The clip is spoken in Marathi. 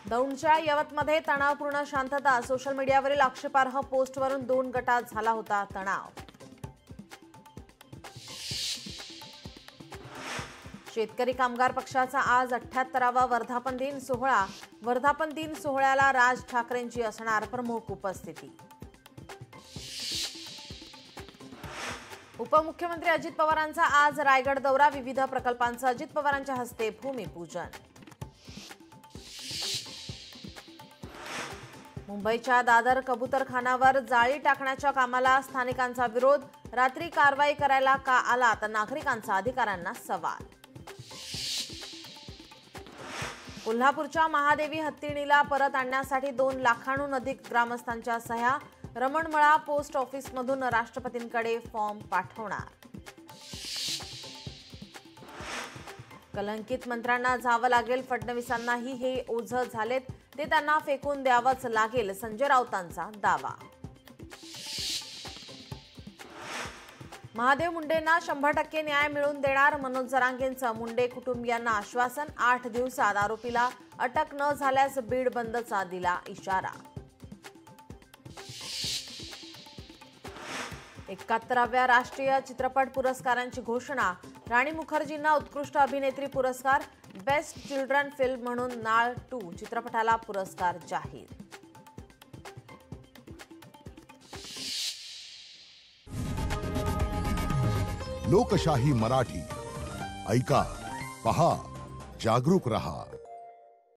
दौंडच्या यवतमध्ये तणावपूर्ण शांतता। सोशल मीडियावरील आक्षेपार्ह पोस्टवरून 2 गटात झाला होता तणाव। शेतकरी कामगार पक्षाचा आज 78वा वर्धापन दिन सोहळा। वर्धापन दिन सोहळ्याला राज ठाकरेंची असणार प्रमुख उपस्थिती। उपमुख्यमंत्री अजित पवारांचा आज रायगड दौरा। विविध प्रकल्पांचं अजित पवारांच्या हस्ते भूमिपूजन। मुंबईच्या दादर कबूतरखानावर जाळी टाकण्याच्या कामाला स्थानिकांचा विरोध। रात्री कारवाई करायला का आला तर नागरिकांचा अधिकाऱ्यांना सवाल। कोल्हापूरच्या महादेवी हत्तीणीला परत आणण्यासाठी 2 लाखांहून अधिक ग्रामस्थांच्या सह्या। रमणमळा पोस्ट ऑफिसमधून राष्ट्रपतींकडे फॉर्म पाठवणार। कलंकित मंत्र्यांना जावं लागेल। फडणवीसांनाही हे ओझं झालेत, ते त्यांना फेकून द्यावंच लागेल, संजय राऊतांचा दावा। महादेव मुंडेंना 100% न्याय मिळवून देणार मनोज जरांगेंचं मुंडे कुटुंबियांना आश्वासन। 8 दिवसात आरोपीला अटक न झाल्यास बीड बंदचा दिला इशारा। 71व्या राष्ट्रीय चित्रपट पुरस्कारांची घोषणा। राणी मुखर्जींना उत्कृष्ट अभिनेत्री पुरस्कार। बेस्ट चिल्ड्रन फिल्म म्हणून नाळ 2 चित्रपटाला पुरस्कार जाहीर। लोकशाही मराठी ऐका, पहा, जागरूक रहा।